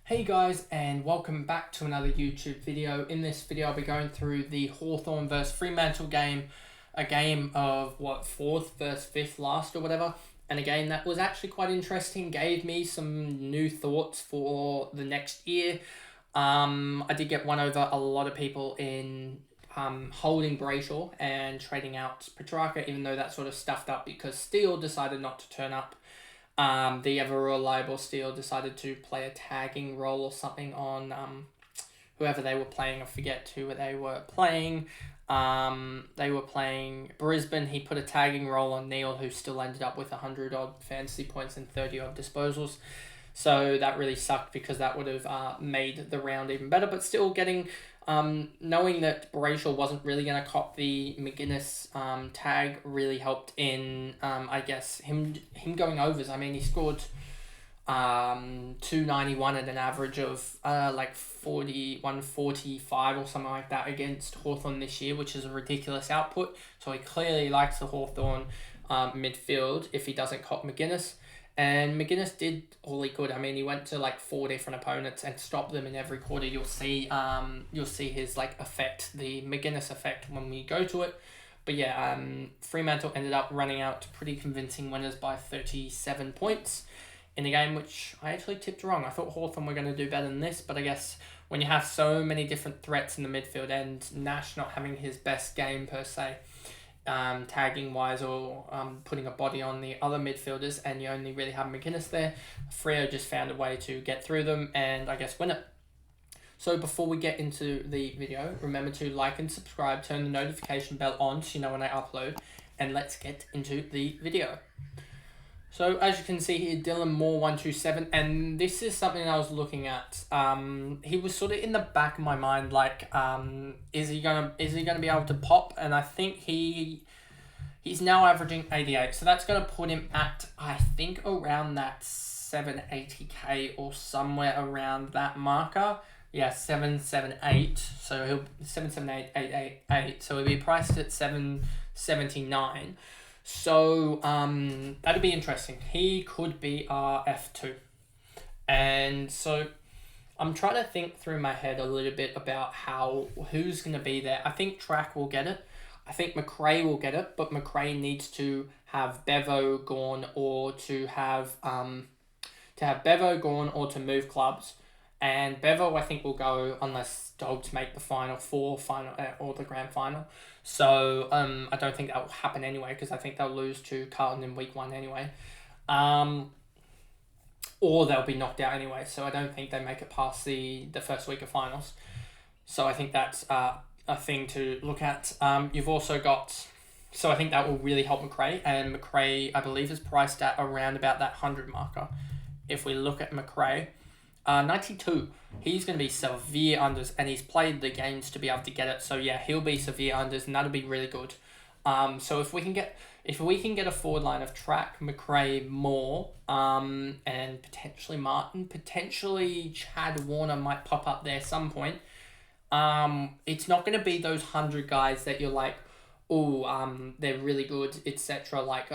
Hey guys, and welcome back to another YouTube video. In this video I'll be going through the Hawthorn versus Fremantle game, a game of 4th versus 5th last or whatever, and a game that was actually quite interesting, gave me some new thoughts for the next year. I did get one over a lot of people in holding Brayshaw and trading out Petrarca, even though that sort of stuffed up because Steele decided not to turn up. The ever reliable Steele decided to play a tagging role or something on whoever they were playing. I forget who they were playing. They were playing Brisbane. He put a tagging role on Neil, who still ended up with 100 odd fantasy points and 30 odd disposals. So that really sucked because that would have made the round even better. But still getting, knowing that Brayshaw wasn't really going to cop the MAGINNESS tag really helped in, I guess, him going overs. I mean, he scored 291 at an average of 41.45 or something like that against Hawthorn this year, which is a ridiculous output. So he clearly likes the Hawthorn midfield if he doesn't cop MAGINNESS. And MAGINNESS did all he could. I mean, he went to 4 different opponents and stopped them in every quarter. You'll see his effect, the MAGINNESS effect when we go to it. But yeah, Fremantle ended up running out pretty convincing winners by 37 points in the game, which I actually tipped wrong. I thought Hawthorn were going to do better than this, but I guess when you have so many different threats in the midfield and Nash not having his best game per se, tagging wise or putting a body on the other midfielders, and you only really have MAGINNESS there, Freo just found a way to get through them and I guess win it. So before we get into the video, remember to like and subscribe, turn the notification bell on so you know when I upload, and let's get into the video. So as you can see here, Dylan Moore 127, and this is something I was looking at. He was sort of in the back of my mind, is he gonna be able to pop? And I think he's now averaging 88, so that's gonna put him at, I think, around that 780k or somewhere around that marker. Yeah, 778. So he'll 778,888. So he'll be priced at 779. So that'd be interesting. He could be our F2. And so I'm trying to think through my head a little bit about who's going to be there. I think Track will get it. I think McRae will get it, but McRae needs to have Bevo gone or to move clubs. And Bevo, I think, will go unless Dogs make the final or the grand final. So I don't think that will happen anyway, because I think they'll lose to Carlton in week 1 anyway. Or they'll be knocked out anyway. So I don't think they make it past the first week of finals. So I think that's a thing to look at. You've also got... So I think that will really help McRae. And McRae, I believe, is priced at around about that 100 marker. If we look at McRae... 92. He's going to be severe unders, and he's played the games to be able to get it. So yeah, he'll be severe unders, and that'll be really good. So if we can get a forward line of Track, McRae, Moore, and potentially Martin, potentially Chad Warner might pop up there some point. It's not going to be those 100 guys that you're like, they're really good, etc. Like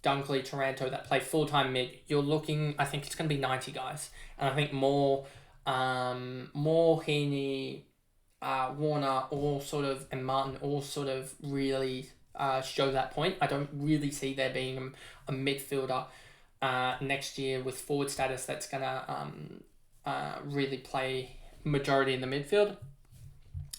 Dunkley, Taranto that play full-time mid. You're looking, I think it's going to be 90 guys. And I think Moore, Heaney, Warner, and Martin all sort of really show that point. I don't really see there being a midfielder next year with forward status that's going to really play majority in the midfield.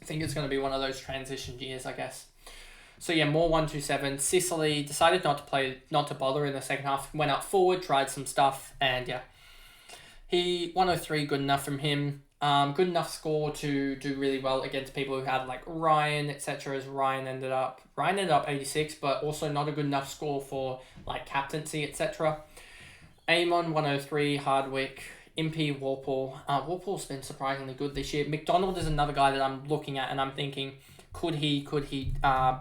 I think it's going to be one of those transition years, I guess. So yeah, Moore 127. Sicily decided not to bother in the second half. Went up forward, tried some stuff, and yeah. 103, good enough from him. Good enough score to do really well against people who had Ryan, etc. As Ryan ended up 86, but also not a good enough score for captaincy, etc. Amon 103, Hardwick, Impey, Walpole. Walpole's been surprisingly good this year. McDonald is another guy that I'm looking at and I'm thinking, could he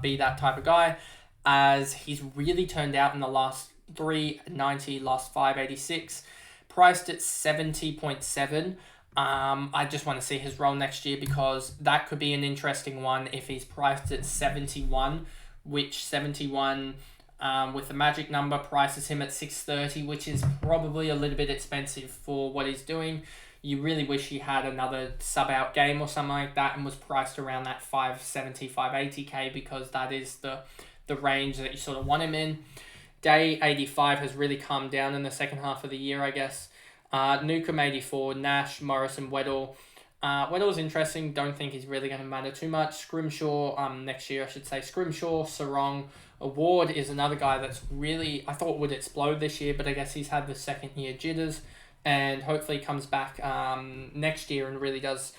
be that type of guy? As he's really turned out in the last 390, last 586. Priced at 70.7. I just want to see his role next year, because that could be an interesting one if he's priced at 71, which 71 with the magic number prices him at 630, which is probably a little bit expensive for what he's doing. you really wish he had another sub-out game or something like that and was priced around that 570, 580k, because that is the range that you sort of want him in. Day 85 has really calmed down in the second half of the year, I guess. Newcomb 84, Nash, Morrison, Weddle. Weddle's interesting. Don't think he's really going to matter too much. Scrimshaw, next year I should say. Scrimshaw, Sarong. Award is another guy that's really, I thought would explode this year, but I guess he's had the second year jitters, and hopefully comes back next year and really does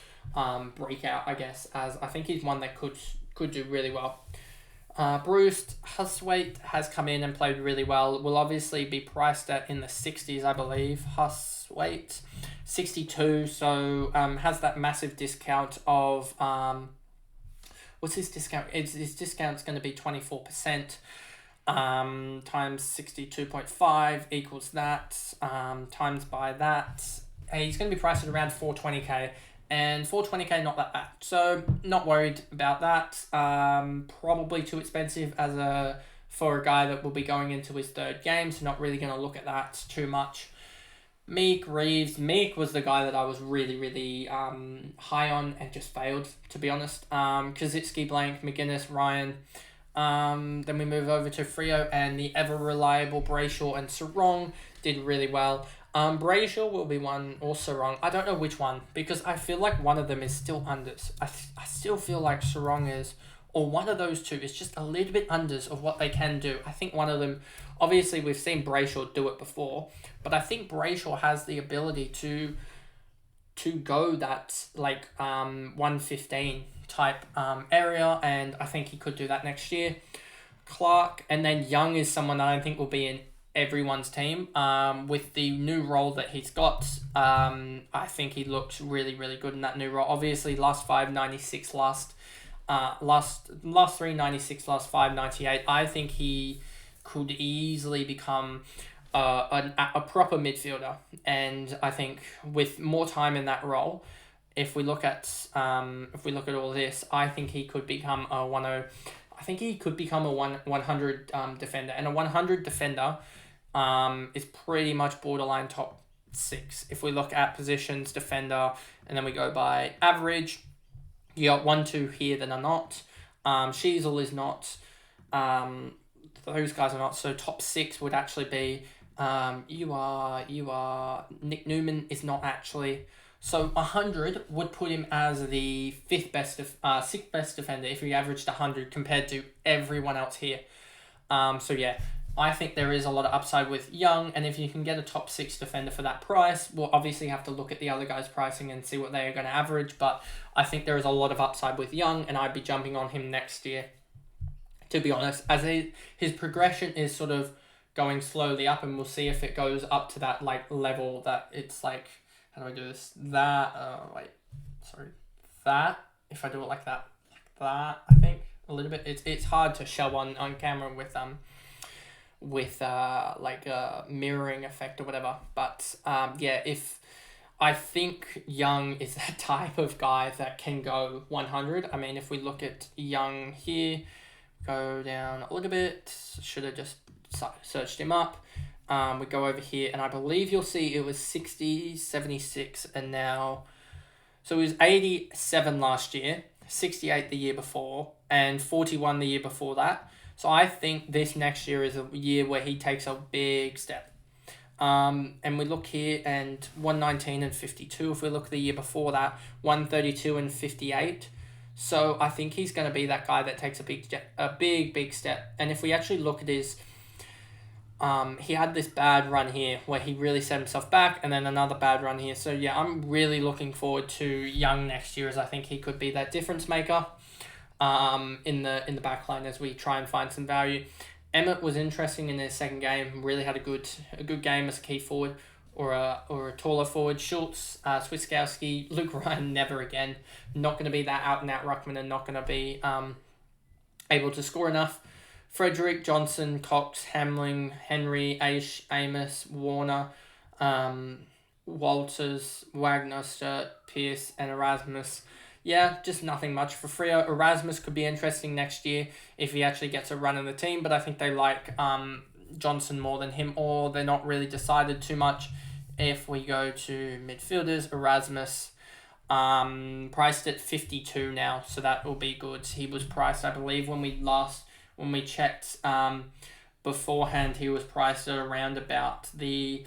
break out, I guess, as I think he's one that could do really well. Bruce Huswaite has come in and played really well. Will obviously be priced at in the 60s, I believe. Huswaite, 62, so has that massive discount of what's his discount? His discount's going to be 24%. Times 62.5 equals that. Times by that. He's going to be priced at around 420k. And 420k, not that bad. So, not worried about that. Probably too expensive for a guy that will be going into his third game. So, not really going to look at that too much. Meek Reeves. Meek was the guy that I was really, really high on and just failed, to be honest. Kaczynski, Blank, McGuinness, Ryan. Then we move over to Freo, and the ever-reliable Brayshaw and Sarong did really well. Brayshaw will be one, or Sarong. I don't know which one, because I feel like one of them is still unders. I still feel like Sarong is, or one of those two is just a little bit unders of what they can do. I think one of them, obviously we've seen Brayshaw do it before, but I think Brayshaw has the ability to go that 115 type area, and I think he could do that next year. Clark, and then Young is someone that I think will be in everyone's team with the new role that he's got. I think he looks really, really good in that new role. Obviously, last 596, last 396, last 598. I think he could easily become a proper midfielder, and I think with more time in that role, if we look at all this, I think he could become a 100. I think he could become a 100 defender, and a 100 defender is pretty much borderline top 6. If we look at positions, defender, and then we go by average, you got 1, 2 here that are not. Sheasel is not. Those guys are not. So top 6 would actually be you are Nick Newman is not actually. So 100 would put him as the 6th best defender if he averaged 100 compared to everyone else here. So yeah, I think there is a lot of upside with Young, and if you can get a top 6 defender for that price, we'll obviously have to look at the other guys' pricing and see what they are going to average, but I think there is a lot of upside with Young, and I'd be jumping on him next year, to be honest, as his progression is sort of going slowly up, and we'll see if it goes up to that level that it's like, how do I do this? That, if I do it like that, I think, a little bit, it's hard to show on camera with a mirroring effect or whatever, but if I think Young is that type of guy that can go 100. I mean, if we look at Young here, go down a little bit, should have just searched him up. We go over here, and I believe you'll see it was 60, 76, and now, so it was 87 last year, 68 the year before, and 41 the year before that. So I think this next year is a year where he takes a big step. And we look here, and 119 and 52. If we look the year before that, 132 and 58. So I think he's going to be that guy that takes a big step. And if we actually look at his, he had this bad run here where he really set himself back, and then another bad run here. So yeah, I'm really looking forward to Young next year, as I think he could be that difference maker in the back line as we try and find some value. Emmett was interesting in his second game, really had a good game as a key forward or a taller forward. Schultz, Swiskowski, Luke Ryan, never again. Not going to be that out-and-out ruckman, and not going to be able to score enough. Frederick, Johnson, Cox, Hamling, Henry, Aish, Amos, Warner, Walters, Wagner, Sturt, Pierce, and Erasmus. Yeah, just nothing much for Freo. Erasmus could be interesting next year if he actually gets a run in the team, but I think they like Johnson more than him, or they're not really decided too much if we go to midfielders, Erasmus, priced at 52 now, so that will be good. He was priced, I believe, when we checked beforehand, he was priced at around about the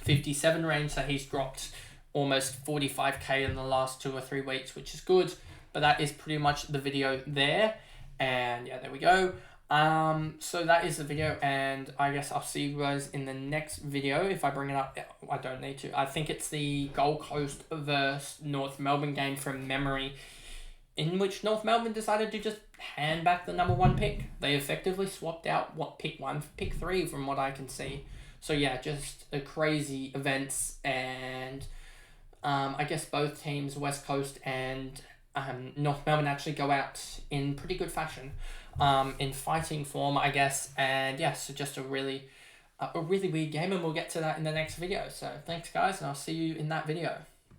57 range, so he's dropped almost 45k in the last 2 or 3 weeks, which is good. But that is pretty much the video there, and yeah, there we go. So that is the video, and I guess I'll see you guys in the next video. If I bring it up, I don't need to. I think it's the Gold Coast versus North Melbourne game from memory, in which North Melbourne decided to just hand back the number 1 pick. They effectively swapped out pick 1 for pick 3 from what I can see. So yeah, just a crazy events, and I guess both teams, West Coast and North Melbourne, actually go out in pretty good fashion, in fighting form, I guess. And yeah, so just a really weird game, and we'll get to that in the next video. So thanks guys, and I'll see you in that video.